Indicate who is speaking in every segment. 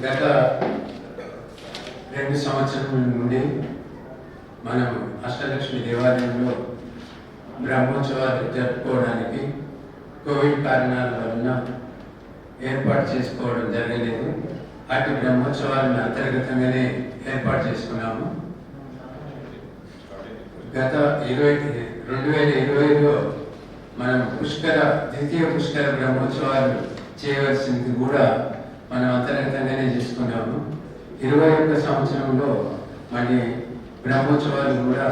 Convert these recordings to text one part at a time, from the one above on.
Speaker 1: గత 2 సంవత్సరాల నుండి మనం అష్టలక్ష్మి దేవాలయంలో బ్రహ్మోత్సవాలు జరుపుకోవడానికి కోవిడ్ కారణాల వలన ఏర్పాటు చేసుకోవడం జరగలేదు. అటు బ్రహ్మోత్సవాలను అంతర్గతంగానే ఏర్పాటు చేసుకున్నాము. గత 2020లో మనం ద్వితీయ పుష్కర బ్రహ్మోత్సవాలు చేయవలసింది కూడా మనం అంతర్గతంగానే చేసుకున్నాము. 21 సంవత్సరంలో మళ్ళీ బ్రహ్మోత్సవాలు కూడా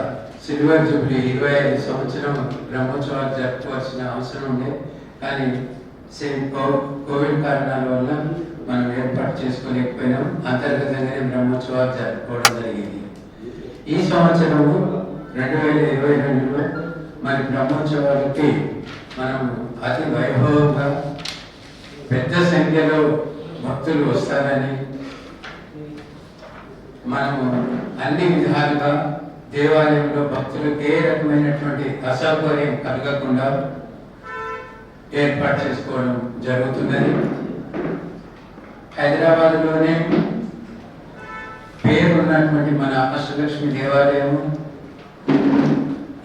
Speaker 1: సిల్వర్ జూబ్లీ 25 సంవత్సరం బ్రహ్మోత్సవాలు జరుపుకోవాల్సిన అవసరం ఉండే, కానీ కోవిడ్ కారణాల వల్ల మనం ఏర్పాటు చేసుకోలేకపోయినాం. అంతర్గతంగానే బ్రహ్మోత్సవాలు జరుపుకోవడం జరిగింది. ఈ సంవత్సరము 2022లో మరి బ్రహ్మోత్సవాలకి మనం అతి వైభవంగా పెద్ద సంఖ్యలో భక్తులు వస్తారని, మనము అన్ని విధాలుగా దేవాలయంలో భక్తులకు ఏ రకమైనటువంటి అసౌకర్యం కలగకుండా ఏర్పాటు చేసుకోవడం జరుగుతున్నది. హైదరాబాద్లోనే పేరున్నటువంటి మన అష్టలక్ష్మి దేవాలయము,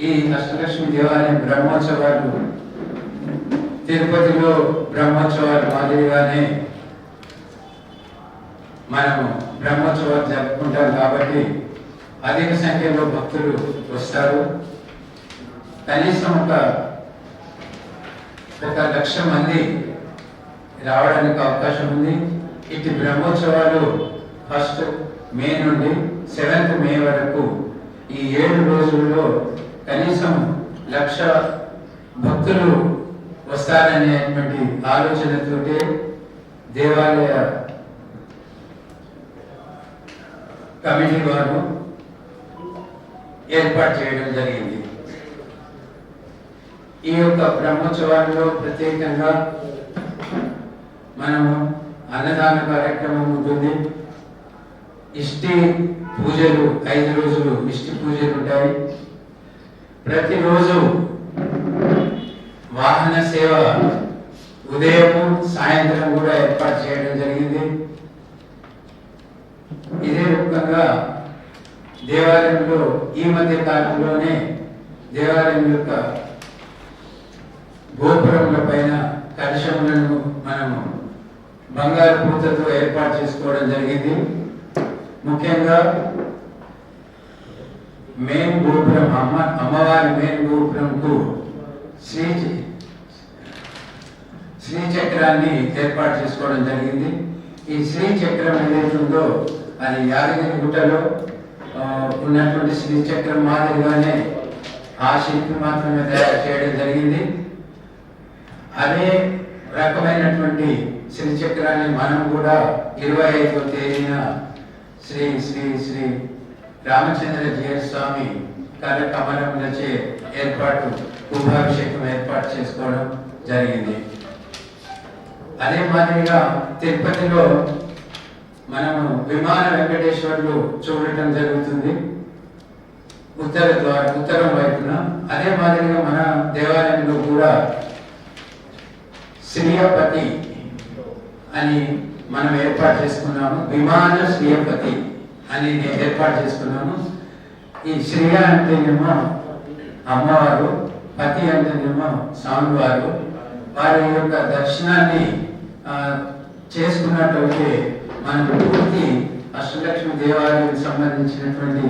Speaker 1: ఈ అష్టలక్ష్మి దేవాలయం బ్రహ్మోత్సవాలు తిరుపతిలో బ్రహ్మోత్సవాలు మాదిరిగానే మనము బ్రహ్మోత్సవాలు జరుపుకుంటాం కాబట్టి అధిక సంఖ్యలో భక్తులు వస్తారు. కనీసం ఒక 1,00,000 మంది రావడానికి అవకాశం ఉంది. ఇటు బ్రహ్మోత్సవాలు 1 మే నుండి 7 మే వరకు ఈ 7 రోజుల్లో కనీసం 1,00,000 భక్తులు వస్తారనేటువంటి ఆలోచనతోటే దేవాలయ కమిటీ వారు ఏర్పాటు చేయడం జరిగింది. ఈ యొక్క బ్రహ్మోత్సవాల్లో ప్రత్యేకంగా మనము అన్నదాన కార్యక్రమం ఉంటుంది. ఇష్టి పూజలు 5 రోజులు ఇష్టి పూజలు ఉంటాయి. ప్రతిరోజు వాహన సేవ ఉదయం సాయంత్రం కూడా ఏర్పాటు చేయడం జరిగింది. ఇదే రకంగా దేవాలయంలో ఈ మధ్య కాలంలోనే దేవాలయం యొక్క గోపురముల పైన కలశములను మనము బంగారు పూతతో ఏర్పాటు చేసుకోవడం జరిగింది. ముఖ్యంగా మెయిన్ గోపురం అమ్మవారి మెయిన్ గోపురంకు శ్రీచక్రాన్ని ఏర్పాటు చేసుకోవడం జరిగింది. ఈ శ్రీచక్రం ఏదైతే ఉందో అది యాదగిరి గుట్టలో ఉన్నటువంటి శ్రీచక్రం మాదిరిగానే ఆ శిల్పి మాత్రమే తయారు చేయడం జరిగింది. అదే రకమైనటువంటి శ్రీచక్రాన్ని మనం కూడా 25వ తేదీన శ్రీ శ్రీ శ్రీ రామచంద్ర జీఎస్ స్వామి కమలములచే కుంభాభిషేకం ఏర్పాటు చేసుకోవడం జరిగింది. అదే మాదిరిగా తిరుపతిలో మనము విమాన వెంకటేశ్వర్లు చూడటం జరుగుతుంది ఉత్తరం వైపున. అదే మాదిరిగా మన దేవాలయంలో కూడా శ్రీయపతి అని మనం ఏర్పాటు చేసుకున్నాము. విమాన శ్రీయపతి అని ఏర్పాటు చేసుకున్నాము. ఈ శ్రీయ అంటేనేమో అమ్మవారు, పతి అంటేనేమో స్వామివారు. వారి యొక్క దర్శనాన్ని చేసుకున్నట్లయితే మనం పూర్తి అష్టలక్ష్మి దేవాలయానికి సంబంధించినటువంటి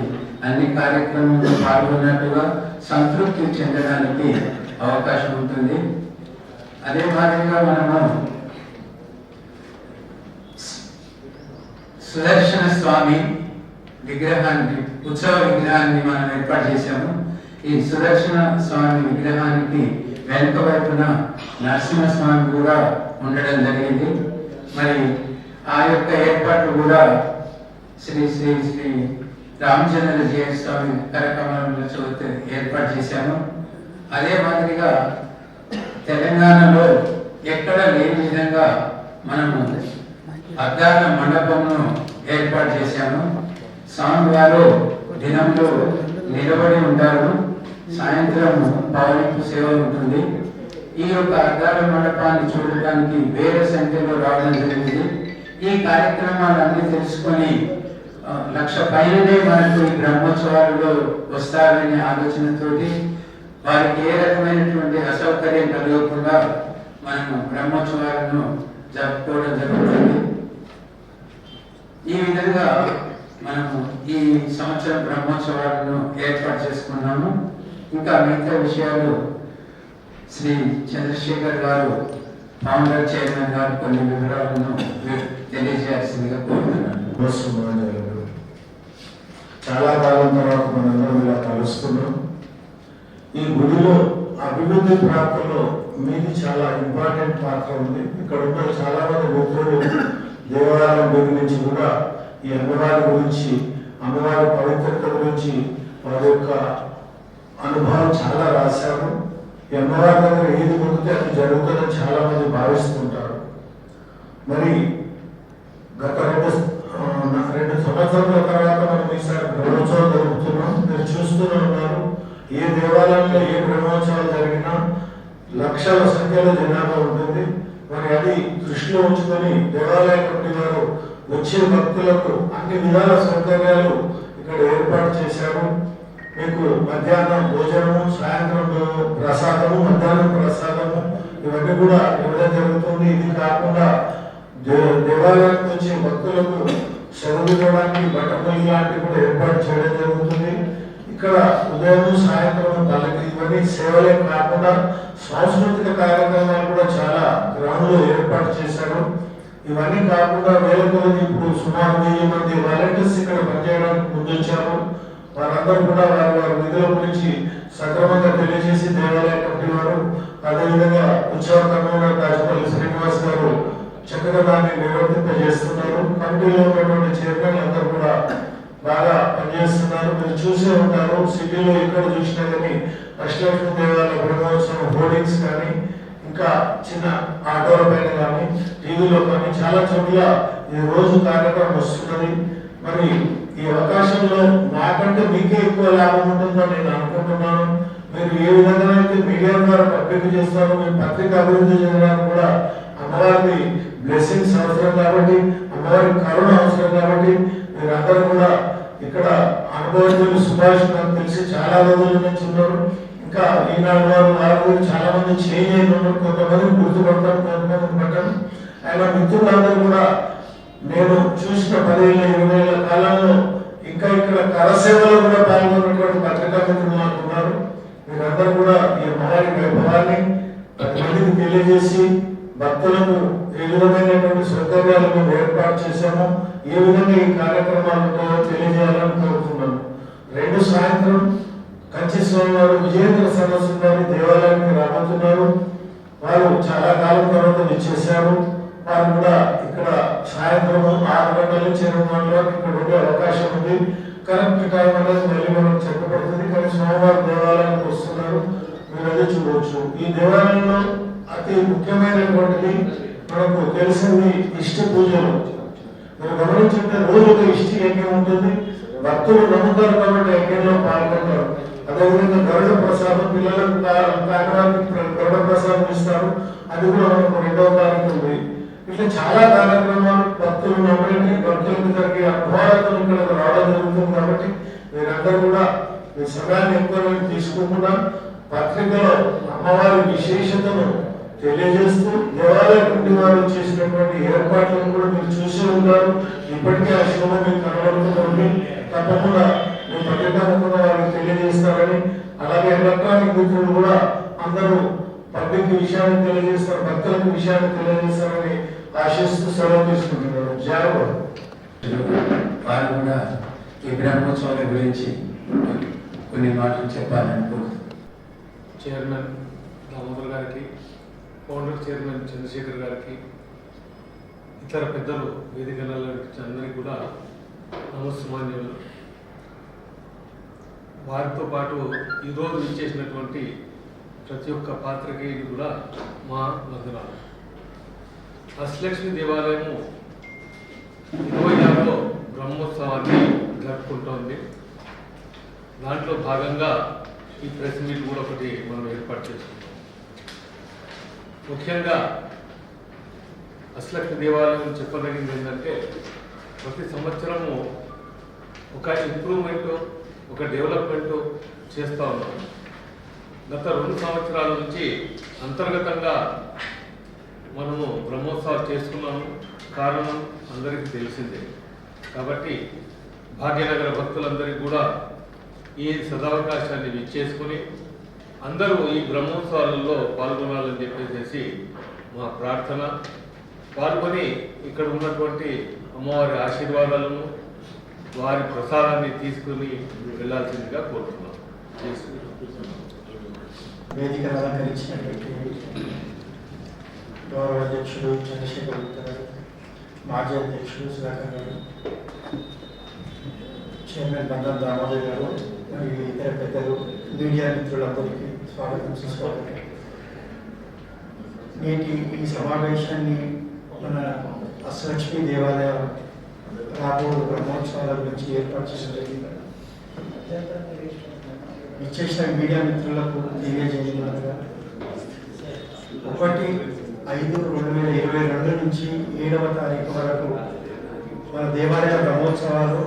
Speaker 1: అన్ని కార్యక్రమంలో పాల్గొన్నట్టుగా సంతృప్తి చెందడానికి అవకాశం ఉంటుంది. అదే మాదిరిగా మనము సుదర్శన స్వామి విగ్రహాన్ని, ఉత్సవ విగ్రహాన్ని మనం ఏర్పాటు చేశాము. ఈ సుదర్శన స్వామి విగ్రహానికి వెనుక వైపున నరసింహస్వామి కూడా ఉండడం జరిగింది. మరి ఆ యొక్క ఏర్పాట్లు కూడా శ్రీ శ్రీ శ్రీ రామచంద్ర జీఎస్ స్వామి కరకమలంలో ఏర్పాటు చేశాము. అదే మాదిరిగా తెలంగాణలో ఎక్కడ లేని విధంగా మనము అద్దాల మండపంను ఏర్పాటు చేశాము. స్వామివారు దినంలో నిలబడి ఉంటారు, సాయంత్రం పౌర్ణిమ సేవ ఉంటుంది. ఈ యొక్క అద్దాల మండపాన్ని చూడటానికి వేరే సంఖ్యలో రావడం జరిగింది. ఈ కార్యక్రమాలన్నీ తెలుసుకొని లక్ష పైననే మనకు ఈ బ్రహ్మోత్సవాలలో వస్తారనే ఆలోచనతోటి వారికి ఏ రకమైనటువంటి అసౌకర్యం కలగకుండా మనము బ్రహ్మోత్సవాలను జరుపుకోవడం జరుగుతుంది. ఈ విధంగా మనము ఈ సంవత్సరం బ్రహ్మోత్సవాలను ఏర్పాటు చేసుకున్నాము. ఇంకా మిగతా విషయాలు శ్రీ చంద్రశేఖర్ గారు, ఫౌండర్ చైర్మన్ గారు కొన్ని వివరాలను తెలియజేయాల్సిందిగా కోరుతున్నాను.
Speaker 2: చాలా కాలం తర్వాత మనందరం ఇలా కలుస్తున్నాం. ఈ గుడిలో అభివృద్ధి ప్రాంతంలో మీది చాలా ఇంపార్టెంట్ పాత్ర ఉంది. ఇక్కడ ఉన్న చాలా మంది మిత్రులు దేవాలయం గురించి కూడా ఈ అమ్మవారి గురించి, అమ్మవారి పవిత్రత గురించి వారి యొక్క అనుభవం చాలా రాశారు. ఈ అమ్మవారి దగ్గర ఏది పొందితే అది జరుగుతుందని చాలా మంది భావిస్తుంటారు. మరి గత రెండు సంవత్సరాల తర్వాత మనం ఈసారి బ్రహ్మోత్సవం జరుగుతున్నాం. మీరు చూస్తూనే ఉన్నారు, ఏ దేవాలయంలో ఏ బ్రహ్మోత్సవాలు జరిగినా లక్షల సంఖ్యలో జనాభా ఉంటుంది. మరి అది దృష్టిలో ఉంచుకొని దేవాలయ కమిటీ వారు వచ్చే భక్తులకు అన్ని విధాల సౌకర్యాలు ఇక్కడ ఏర్పాటు చేశారు. మీకు మధ్యాహ్నం భోజనము, సాయంత్రం ప్రసాదము, మధ్యాహ్నం ప్రసాదము ఇవన్నీ కూడా ఇవ్వడం జరుగుతుంది. ఇది కాకుండా దేవాలయానికి వచ్చే భక్తులకు చదువుకోవడానికి బట్టపల్లి లాంటివి కూడా ఏర్పాటు చేయడం జరుగుతుంది. ఇక్కడ ఉదయం సాయంత్రం వాళ్ళకి ఇవన్నీ సేవలే కాకుండా సాంస్కృతిక కార్యక్రమాలు కూడా చాలా గ్రామంలో ఏర్పాటు చేశారు. ఇవన్నీ కాకుండా వేల కొద్ది ఇప్పుడు సుమారు 1000 మంది వాలంటీర్స్ ఇక్కడ పనిచేయడానికి ముందొచ్చారు. వారందరూ కూడా వారి వారి విధుల గురించి సక్రమంగా తెలియజేసి దేవాలయ కమిటీ వారు, అదేవిధంగా ఉత్సవ కన్వీనర్ రాజపల్లి శ్రీనివాస్ గారు చక్కగా దాన్ని నిర్వర్తింపజేస్తున్నారు. కమిటీలో ఉన్నటువంటి చైర్మన్ అందరూ కూడా బాగా పనిచేస్తున్నారు. మీరు చూసే ఉంటారు, సిటీలో ఎక్కడ చూసినా కానీ అష్టలక్ష్మి దేవాలయ బ్రహ్మోత్సవం హోర్డింగ్స్ కానీ, ఇంకా చిన్న ఆటోల పైన కానీ, టీవీలో కానీ చాలా చోట్ల ఈ రోజు కార్యక్రమం వస్తున్నది. మరి ఈ అవకాశంలో నాకంటే మీకే ఎక్కువ లాభం ఉంటుందని నేను అనుకుంటున్నాను. మీరు ఏ విధంగా అయితే మీడియా ద్వారా పబ్లిక్ చేస్తారో, మీ పత్రిక అభివృద్ధి చేయడానికి కూడా అమ్మవారి బ్లెస్సింగ్స్ అవసరం కాబట్టి, అమ్మవారి కరుణ అవసరం కాబట్టి మీరందరూ కూడా ఇక్కడ అనుభవజ్ఞులు సుభాష్ నాకు తెలిసి చాలా రోజుల నుంచి ఉన్నారు. ఇంకా ఈనాడు వారు చాలా మంది చేంజ్ అయిన ఉన్నారు. కొంతమంది గుర్తుపడతారు, కొంతమంది పట్టాను. ఆయన మిత్రులందరూ కూడా నేను చూసిన 10 ఏళ్ళ 20 ఏళ్ళ కాలంలో ఇంకా ఇక్కడ కరసేవలో కూడా పాల్గొన్నటువంటి పత్రికా మిత్రులు నాకు ఉన్నారు. మీరందరూ కూడా ఈ అమ్మవారి వైభవాన్ని 10 మందికి తెలియజేసి భక్తులకు ఏ విధమైనటువంటి సౌకర్యాలు మేము ఏర్పాటు చేశామో, ఏ విధంగా ఈ కార్యక్రమాలు ఉంటాయో తెలియజేయాలని కోరుతున్నాను. 2 సాయంత్రం కంచి స్వామి వారు విజయేంద్ర సరస్వతి వారి దేవాలయానికి రాబోతున్నారు. వారు చాలా కాలం తర్వాత విచ్చేశారు. వారు కూడా ఇక్కడ సాయంత్రం 6 గంటల నుంచి 8 గంటల వరకు ఇక్కడ ఉండే అవకాశం ఉంది. కరెక్ట్ టైం అనేది మళ్ళీ మనకు చెప్పబడుతుంది. కానీ స్వామివారి దేవాలయానికి వస్తున్నారు, మీరు అదే చూడవచ్చు. ఈ దేవాలయంలో అతి ముఖ్యమైనటువంటిది మనకు తెలిసింది ఇష్ట పూజలు. మీరు గమనించుంటే రోజు ఒక ఇష్టి యజ్ఞం ఉంటుంది. భక్తులు నమ్ముతారు కాబట్టి యజ్ఞంలో పాల్గొంటారు. అదేవిధంగా గరుడ ప్రసాదం పిల్లలకు గరుడ ప్రసాదం ఇస్తారు. అది కూడా మనకు 2వ తారీఖు ఉంది. ఇట్లా చాలా కార్యక్రమాలు భక్తులు నమ్మడానికి భక్తులకు జరిగే అనుభవాలతో ఇక్కడ రావడం జరుగుతుంది. కాబట్టి మీరందరూ కూడా మీ సమయాన్ని ఎక్కువ తీసుకోకుండా పత్రికలో అమ్మవారి విశేషతను తెలియజేస్తూ దేవాలయ కమిటీ వారు చేసినటువంటి ఏర్పాట్లను కూడా మీరు చూసి ఉంటారు. ఇప్పటికే ఆ శోభ మీకు కనబడుతుంది. తప్పకుండా మీ పత్రికాముఖంగా వారికి తెలియజేస్తారని, అలాగే ఎలక్ట్రానిక్ మిత్రులు కూడా అందరూ పబ్లిక్ విషయాన్ని తెలియజేస్తారు, భక్తులకు విషయాన్ని తెలియజేస్తారని ఆశిస్తూ సెలవు తీసుకుంటున్నారు. జాగ్రత్త.
Speaker 1: వారు కూడా ఈ బ్రహ్మోత్సవాల గురించి కొన్ని మాటలు చెప్పాలనుకుంటున్నారు.
Speaker 3: చైర్మన్ దామోదర్ గారికి, ఫౌండర్ చైర్మన్ చంద్రశేఖర్ గారికి, ఇతర పెద్దలు వేదికలలో అందరికీ కూడా నమస్సుమాన్యులు. వారితో పాటు ఈరోజు ఇచ్చేసినటువంటి ప్రతి ఒక్క పాత్రికేయుడు కూడా మా వందనాలు. అష్టలక్ష్మి దేవాలయము 26లో బ్రహ్మోత్సవాన్ని జరుపుకుంటోంది. దాంట్లో భాగంగా ఈ ప్రెస్ మీట్ కూడా ఒకటి మనం ఏర్పాటు చేసుకుంటాం. ముఖ్యంగా అశ్లక్ష్మి దేవాలయం చెప్పదగింది ఏంటంటే ప్రతి సంవత్సరము ఒక ఇంప్రూవ్మెంట్, ఒక డెవలప్మెంట్ చేస్తూ ఉన్నాం. గత 2 సంవత్సరాల నుంచి అంతర్గతంగా మనము బ్రహ్మోత్సవాలు చేసుకున్నాము. కారణం అందరికీ తెలిసిందే. కాబట్టి భాగ్యనగర భక్తులందరికీ కూడా ఈ సదావకాశాన్ని విచ్చేసుకుని అందరూ ఈ బ్రహ్మోత్సవాలలో పాల్గొనాలని చెప్పేసి మా ప్రార్థన. పాల్గొని ఇక్కడ ఉన్నటువంటి అమ్మవారి ఆశీర్వాదాలను, వారి ప్రసాదాన్ని తీసుకుని వెళ్ళాల్సిందిగా కోరుతున్నాం.
Speaker 4: వేదికను అలంకరించినటువంటి గౌరవ అధ్యక్షుడు చంద్రశేఖర్ గుప్తా గారు, మాజీ అధ్యక్షుడు సుధాకర్ గారు, చైర్మన్ బంధం దామోదర్ గారు మరియు ఇతర పెద్దలు, మీడియా మిత్రులందరికీ స్వాగతం, సుస్వాగతం. నేటి ఈ సమావేశాన్ని మన అష్టలక్ష్మి దేవాలయ రాబోయే బ్రహ్మోత్సవాల గురించి ఏర్పాటు చేయడం జరిగింది. ఇచ్చేసిన మీడియా మిత్రులకు తెలియజేయగా 1/5/2022 నుంచి 7వ తారీఖు వరకు మన దేవాలయ బ్రహ్మోత్సవాలు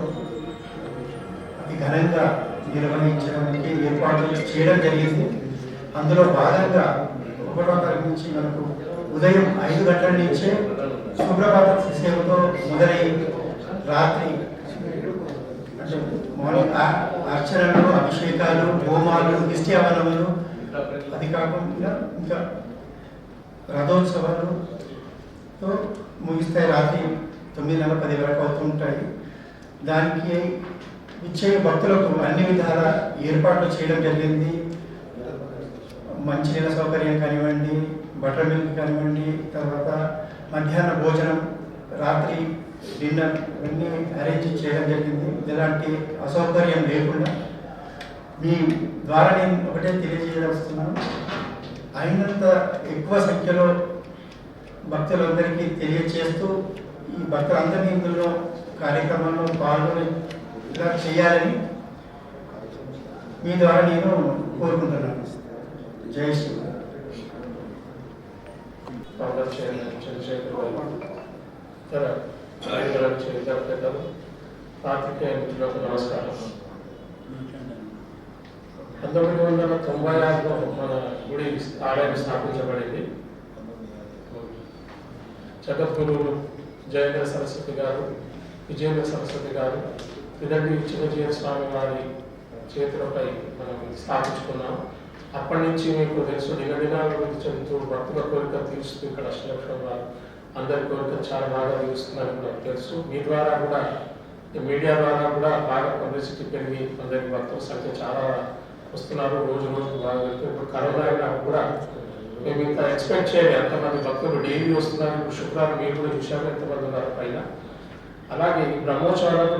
Speaker 4: అతి ఘనంగా నిర్వహించడానికి ఏర్పాట్లు చేయడం జరిగింది. అందులో భాగంగా 1వ తారీఖు నుంచి మనకు ఉదయం 5 గంటల నుంచే సుప్రభాత సేవతో మొదలై రాత్రి అంటే మార్నింగ్ అర్చనలు, అభిషేకాలు, హోమాలు, దిష్టి హవనములు, అది కాకుండా ఇంకా రథోత్సవాలతో ముగిస్తాయి. రాత్రి 9:10 వరకు అవుతుంటాయి. దానికి ఇచ్చే భక్తులకు అన్ని విధాల ఏర్పాట్లు చేయడం జరిగింది. మంచినీళ్ళ సౌకర్యం కానివ్వండి, బటర్ మిల్క్ కానివ్వండి, తర్వాత మధ్యాహ్న భోజనం, రాత్రి డిన్నర్ ఇవన్నీ అరేంజ్ చేయడం జరిగింది. ఎలాంటి అసౌకర్యం లేకుండా మీ ద్వారా నేను ఒకటే తెలియజేయవస్తున్నాను. అయినంత ఎక్కువ సంఖ్యలో భక్తులందరికీ తెలియజేస్తూ ఈ భక్తులందరినీ ఇందులో కార్యక్రమంలో పాల్గొని ఇలా చేయాలని మీ ద్వారా నేను కోరుకుంటున్నాను. జై శ్రీ
Speaker 5: పెద్దలు, పాత్రికేయ మిత్రులకు నమస్కారం. 1996లో మన గుడి ఆలయం స్థాపించబడింది. జగద్గురువులు జయేంద్ర సరస్వతి గారు, విజయేంద్ర సరస్వతి గారు, ఇదండి చిన్నజీవ స్వామి వారి చేతులపై మనం స్థాపించుకున్నాం. అప్పటి నుంచి మీకు తెలుసు, దినదినాభివృద్ధి చెందుతూ భక్తుల కోరిక తీరుస్తూ ఇక్కడ అష్టలక్ష్మి వారు అందరి కోరిక చాలా బాగా తీరుస్తున్నారని నాకు తెలుసు. మీ ద్వారా కూడా, మీడియా ద్వారా కూడా బాగా పబ్లిసిటీ పెరిగి అందరి భక్తుల సంఖ్య చాలా వస్తున్నారు. రోజు రోజుకు బాగా వెళ్తుంది. ఇప్పుడు కరోనా అయినా కూడా మేము ఇంత ఎక్స్పెక్ట్ చేయాలి, ఎంతమంది భక్తులు డైలీ వస్తున్నారు. ఇప్పుడు శుక్రవారం మీరు కూడా చూశారు ఎంతమంది ఉన్నారు పైన. అలాగే ఈ బ్రహ్మోత్సవాలకు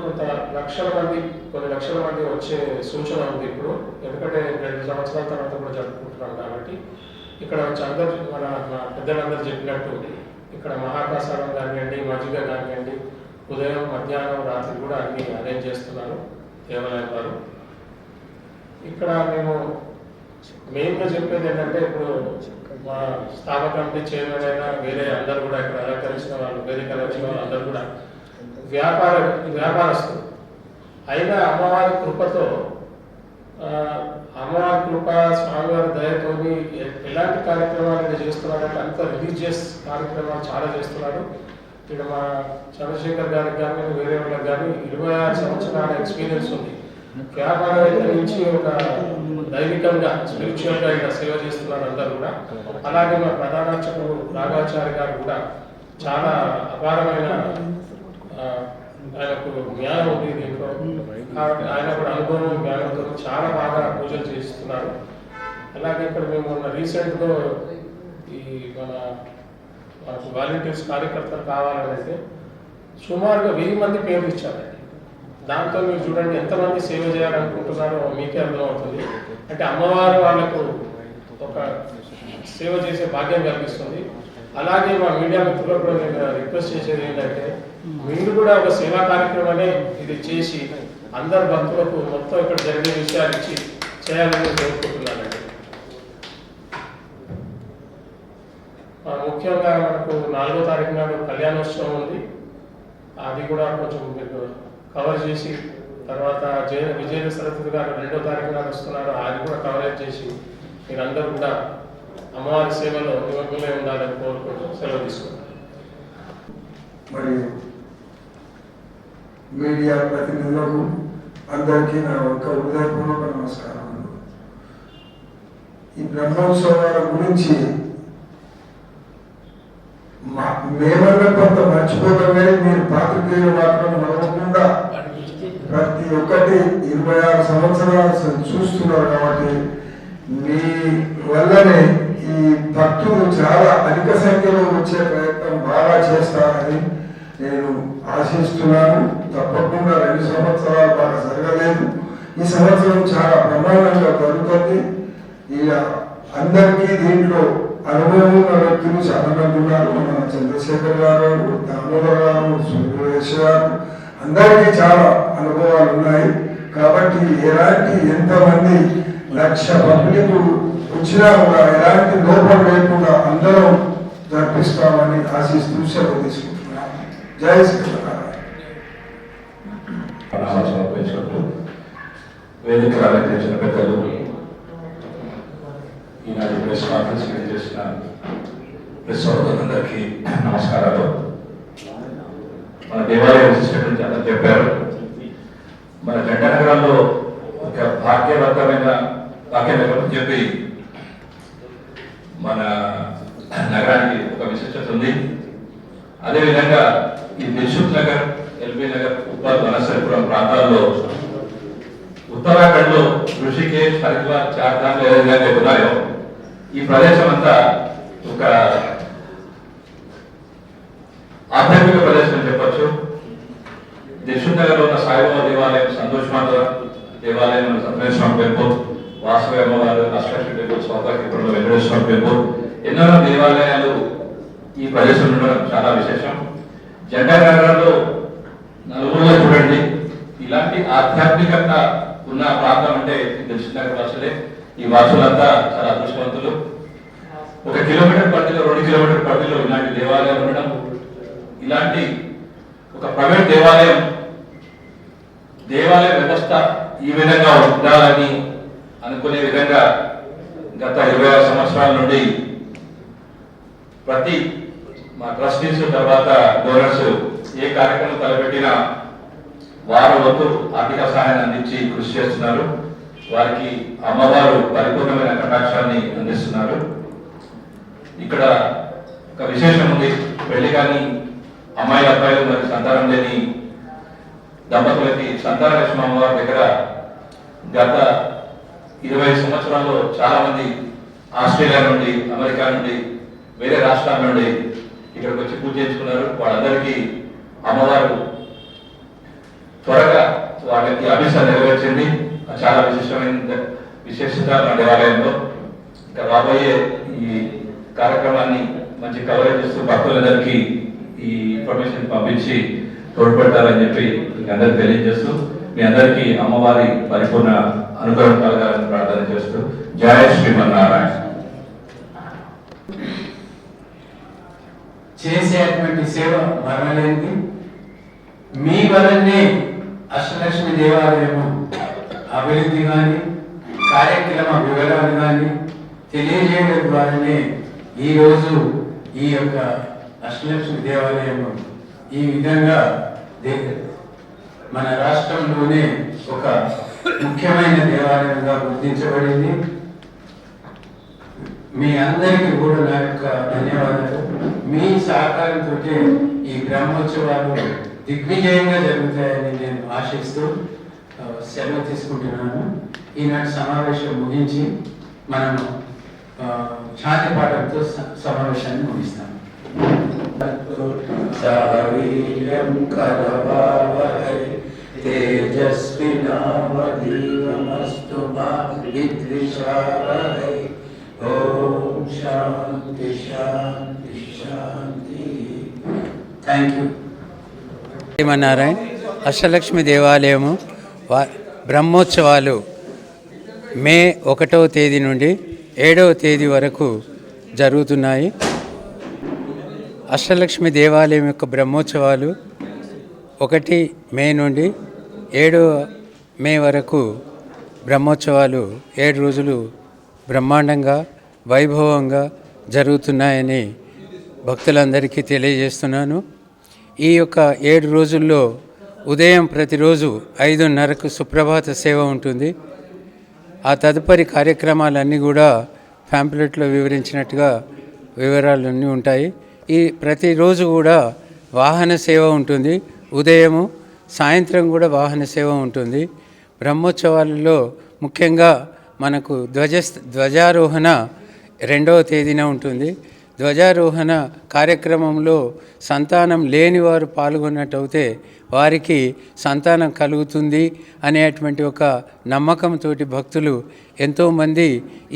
Speaker 5: కొన్ని లక్షల మంది వచ్చే సూచన ఉంది ఇప్పుడు. ఎందుకంటే 2 సంవత్సరాల తర్వాత కూడా జరుపుకుంటున్నాం కాబట్టి ఇక్కడ వచ్చి అందరూ మన పెద్దలందరూ చెప్పినట్టు ఇక్కడ మహాప్రసాదం కానివ్వండి, మజ్జిగ కానివ్వండి, ఉదయం, మధ్యాహ్నం, రాత్రి కూడా అన్ని అరేంజ్ చేస్తున్నారు దేవాలయం వారు. ఇక్కడ మేము మెయిన్గా చెప్పేది ఏంటంటే, ఇప్పుడు మా స్థాపక కమిటీ చైర్మన్ అయినా వేరే అందరూ కూడా ఇక్కడ అలంకరించిన వాళ్ళు, వేదిక వచ్చిన వాళ్ళు అందరూ కూడా వ్యాపారస్తులు అయినా అమ్మవారి కృపతో, అమ్మవారి కృప, స్వామివారి దయతో ఎలాంటి కార్యక్రమాలు చేస్తున్నారంటే అంత రిలీజియస్ కార్యక్రమాలు చాలా చేస్తున్నారు. ఇక్కడ మా చంద్రశేఖర్ గారికి కానీ వేరే వాళ్ళకి కానీ 26 సంవత్సరాల ఎక్స్పీరియన్స్ ఉంది. వ్యాపారవేత్త నుంచి ఒక దైవికంగా, స్పిరిచువల్గా ఇక్కడ సేవ చేస్తున్నారు అందరూ కూడా. అలాగే మా ప్రధానార్చకుడు రాఘాచార్య గారు కూడా చాలా అపారమైన ఆయనకు జ్ఞానం ఉంది దీంట్లో. ఆయన కూడా అనుభవం, జ్ఞానంతో చాలా బాగా పూజలు చేస్తున్నారు. అలాగే ఇక్కడ మేము రీసెంట్గా ఈ మనకు వాలంటీర్స్ కార్యకర్తలు కావాలంటే సుమారుగా 1000 మంది పేర్లు ఇచ్చారండి. దాంతో మీరు చూడండి ఎంతమంది సేవ చేయాలనుకుంటున్నారో మీకే అర్థమవుతుంది. అంటే అమ్మవారు వాళ్ళకు ఒక సేవ చేసే భాగ్యం కల్పిస్తుంది. అలాగే మా మీడియా మిత్రులకు కూడా నేను రిక్వెస్ట్ చేసేది ఏంటంటే, మీరు కూడా ఒక సేవా కార్యక్రమాన్ని ఇది చేసి అందరు భక్తులకు మొత్తం ఇక్కడ జరిగే విషయాలు ఇచ్చి చేయాలని కోరుకుంటున్నానండి. ముఖ్యంగా మనకు 4వ తారీఖు నాడు కళ్యాణోత్సవం ఉంది. అది కూడా కొంచెం మీకు కవర్ చేసి, తర్వాత విజయ సరస్వతి గారు 2వ తారీఖు నాడు వస్తున్నారు, అది కూడా కవరేజ్ చేసి మీరందరూ కూడా అమ్మవారి సేవలో నిమగ్నమై ఉండాలని కోరుకుంటూ సెలవు తీసుకుంటారు.
Speaker 6: మరియు మీడియా ప్రతినిధులకు అందరికీ నా యొక్క హృదయపూర్వక నమస్కారములు. ఈ బ్రహ్మోత్సవాల గురించి మేమన్నా కొంత మర్చిపోతామే, మీరు పాత్రికేయులు మాత్రం మరవకుండా ప్రతి ఒక్కటి 26 సంవత్సరాలు చూస్తున్నారు కాబట్టి మీ వల్లనే ఈ భక్తులు చాలా అధిక సంఖ్యలో వచ్చే ప్రయత్నం బాగా చేస్తారని నేను ఆశిస్తున్నాను. తప్పకుండా 2 సంవత్సరాలు బాగా జరగలేదు, ఈ సంవత్సరం చాలా ప్రమాణంగా జరుగుతుంది. ఇక అందరికీ దీంట్లో అనుభవం ఉన్న వ్యక్తులు చాలా మంది ఉన్నారు. మన చంద్రశేఖర్ గారు, దామోదర్ గారు, సురేష్ గారు, అందరికీ చాలా అనుభవాలు ఉన్నాయి. కాబట్టి ఎలాంటి ఎంతమంది 1,00,000 పబ్లిక్ వచ్చినా కూడా ఎలాంటి లోపం లేకుండా అందరం జరిపిస్తామని ఆశిస్తూ సెలవు తీసుకుంటున్నాను. జై శ్రీరామ్.
Speaker 7: వేదిక అలంకరించిన పెద్దలు, ఈనాటి ప్రెస్ కాన్ఫరెన్స్ చేసిన ప్రెస్ సోదరులందరికీ నమస్కారాలు. మన దేవాలయ విశిష్టత గురించి అందరూ చెప్పారు. మన జంట నగరాల్లో ఒక భాగ్యవంతమైన వాక్యం చెప్పి మన నగరానికి ఒక విశిష్టత ఉంది. అదేవిధంగా ఈ దిల్సుఖ్ నగర్, ఎల్బీ నగర్, ఉప్పల్, వనసరిపురం ప్రాంతాల్లో ఉత్తరాఖండ్ లో ఋషికేశ్, హరిద్వార్, చార్ధామ్ ఏదైతే ఉన్నాయో ఈ ప్రదేశం అంతా ఒక ఆధ్యాత్మిక ప్రదేశం అని చెప్పచ్చు. దిల్సుఖ్ నగర్ లో ఉన్న సాయిబాబా దేవాలయం, సంతోష్ మాత దేవాలయం, సత్యనారాయణ టెంపుల్, వాసవి అమ్మవారు, అష్టలక్ష్మి టెంపుల్, సౌభాగ్యపురంలో వెంకటేశ్వర టెంపుల్, ఎన్నో దేవాలయాలు ఈ ప్రదేశంలో ఉండడం చాలా విశేషం. జంట నగరంలో నలుగురులో చూడండి, ఇలాంటి ఆధ్యాత్మికత ఉన్న ప్రాంతం అంటే దిల్సుఖ్ నగర్ వాసులే. ఈ వాసులంతా చాలా అదృష్టవంతులు. 1 కిలోమీటర్ పరిధిలో, 2 కిలోమీటర్ పరిధిలో ఇలాంటి దేవాలయాలు ఉండడం, ఇలాంటి ఒక ప్రైవేట్ దేవాలయ వ్యవస్థ ఈ విధంగా ఉండాలని అనుకునే విధంగా గత 26 సంవత్సరాల నుండి ప్రతి మా ట్రస్టీస్ తర్వాత డోనర్స్ ఏ కార్యక్రమం తలపెట్టినా వారు వంతు ఆర్థిక సహాయాన్ని అందించి కృషి చేస్తున్నారు. వారికి అమ్మవారు పరిపూర్ణమైన కటాక్షాన్ని అందిస్తున్నారు. ఇక్కడ ఒక విశేషం ఉంది. పెళ్లి కానీ అమ్మాయిల అబ్బాయిలు మరియు సంతానం లేని దంపతులకి సంతానలక్ష్మి అమ్మవారి దగ్గర గత 20 సంవత్సరాల్లో చాలా మంది ఆస్ట్రేలియా నుండి, అమెరికా నుండి, వేరే రాష్ట్రాల నుండి ఇక్కడికి వచ్చి పూజ చేసుకున్నారు. వాళ్ళందరికీ అమ్మవారు త్వరగా వాళ్ళకి అభిషేకం నెరవేర్చింది. చాలా విశేషత మన దేవాలయంలో. ఇంకా రాబోయే ఈ కార్యక్రమాన్ని మంచి కవరేజ్ చేస్తూ భక్తులందరికీ ఈ ఇన్ఫర్మేషన్ పంపించి తోడ్పడతారని చెప్పి మీకు అందరికి తెలియజేస్తూ మీ అందరికీ అమ్మవారి పరిపూర్ణ అనుగ్రహం కలగాలని ప్రార్థన చేస్తూ జయ శ్రీమన్నారాయణ.
Speaker 1: చేసేటువంటి సేవ మరణలేనిది. మీ వలనే అష్టలక్ష్మి దేవాలయము అభివృద్ధి కానీ, కార్యక్రమ వివరాలు కానీ తెలియజేయడం ద్వారానే ఈరోజు ఈ యొక్క అష్టలక్ష్మి దేవాలయము ఈ విధంగా మన రాష్ట్రంలోనే ఒక ముఖ్యమైన దేవాలయంగా గుర్తించబడింది. మీ అందరికీ కూడా నా యొక్క ధన్యవాదాలు. మీ సహకారంతో ఈ బ్రహ్మోత్సవాలు దిగ్విజయంగా జరుగుతాయని నేను ఆశిస్తూ సెలవు తీసుకుంటున్నాను. ఈనాటి సమావేశం ముగించి మనము ఛాతి పాఠంతో సమావేశాన్ని ముగిస్తాము. తేజస్వినావధీతమస్తు మా విద్విషావహై. ఓం శాంతి శాంతి శాంతి. Thank you.
Speaker 8: శ్రీమన్నారాయణ అష్టలక్ష్మి దేవాలయము బ్రహ్మోత్సవాలు మే 1వ తేదీ నుండి 7వ తేదీ వరకు జరుగుతున్నాయి. అష్టలక్ష్మి దేవాలయం యొక్క బ్రహ్మోత్సవాలు 1 మే నుండి 7 మే వరకు బ్రహ్మోత్సవాలు 7 రోజులు బ్రహ్మాండంగా వైభవంగా జరుగుతున్నాయని భక్తులందరికీ తెలియజేస్తున్నాను. ఈ యొక్క 7 రోజుల్లో ఉదయం ప్రతిరోజు 5:30కు సుప్రభాత సేవ ఉంటుంది. ఆ తదుపరి కార్యక్రమాలన్నీ కూడా ప్యాంప్లెట్లో వివరించినట్టుగా వివరాలన్నీ ఉంటాయి. ఈ ప్రతిరోజు కూడా వాహన సేవ ఉంటుంది. ఉదయము సాయంత్రం కూడా వాహన సేవ ఉంటుంది. బ్రహ్మోత్సవాలలో ముఖ్యంగా మనకు ధ్వజారోహణ 2వ తేదీన ఉంటుంది. ధ్వజారోహణ కార్యక్రమంలో సంతానం లేని వారు పాల్గొన్నట్టయితే వారికి సంతానం కలుగుతుంది అనేటువంటి ఒక నమ్మకంతో భక్తులు ఎంతోమంది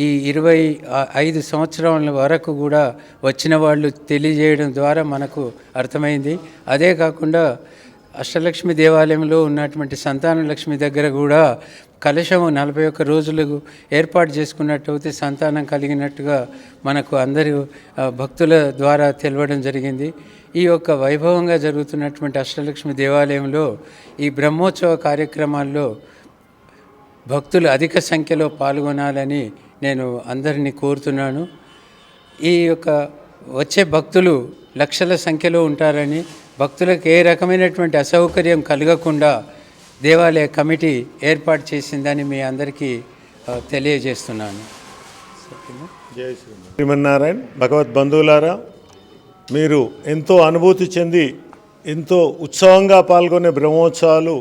Speaker 8: ఈ 25 సంవత్సరాల వరకు కూడా వచ్చిన వాళ్ళు తెలియజేయడం ద్వారా మనకు అర్థమైంది. అదే కాకుండా అష్టలక్ష్మి దేవాలయంలో ఉన్నటువంటి సంతాన లక్ష్మి దగ్గర కూడా కలశము 41 రోజులకు ఏర్పాటు చేసుకున్నట్టయితే సంతానం కలిగినట్టుగా మనకు అందరూ భక్తుల ద్వారా తెలవడం జరిగింది. ఈ యొక్క వైభవంగా జరుగుతున్నటువంటి అష్టలక్ష్మి దేవాలయంలో ఈ బ్రహ్మోత్సవ కార్యక్రమాల్లో భక్తులు అధిక సంఖ్యలో పాల్గొనాలని నేను అందరినీ కోరుతున్నాను. ఈ యొక్క వచ్చే భక్తులు లక్షల సంఖ్యలో ఉంటారని, భక్తులకు ఏ రకమైనటువంటి అసౌకర్యం కలగకుండా దేవాలయ కమిటీ ఏర్పాటు చేసిందని మీ అందరికీ తెలియజేస్తున్నాను.
Speaker 2: జై శ్రీమన్నారాయణ. భగవద్ బంధువులారా, మీరు ఎంతో అనుభూతి చెంది ఎంతో ఉత్సవంగా పాల్గొనే బ్రహ్మోత్సవాలు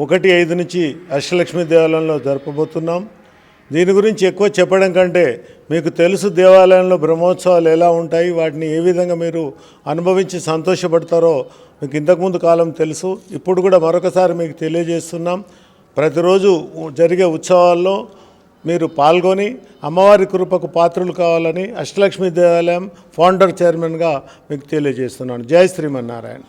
Speaker 2: 1-5 నుంచి అష్టలక్ష్మి దేవాలయంలో జరపబోతున్నాం. దీని గురించి ఎక్కువ చెప్పడం కంటే మీకు తెలుసు దేవాలయంలో బ్రహ్మోత్సవాలు ఎలా ఉంటాయి, వాటిని ఏ విధంగా మీరు అనుభవించి సంతోషపడతారో మీకు ఇంతకుముందు కాలం తెలుసు. ఇప్పుడు కూడా మరొకసారి మీకు తెలియజేస్తున్నాం. ప్రతిరోజు జరిగే ఉత్సవాల్లో మీరు పాల్గొని అమ్మవారి కృపకు పాత్రలు కావాలని అష్టలక్ష్మి దేవాలయం ఫౌండర్ చైర్మన్గా మీకు తెలియజేస్తున్నాను. జై శ్రీమన్నారాయణ.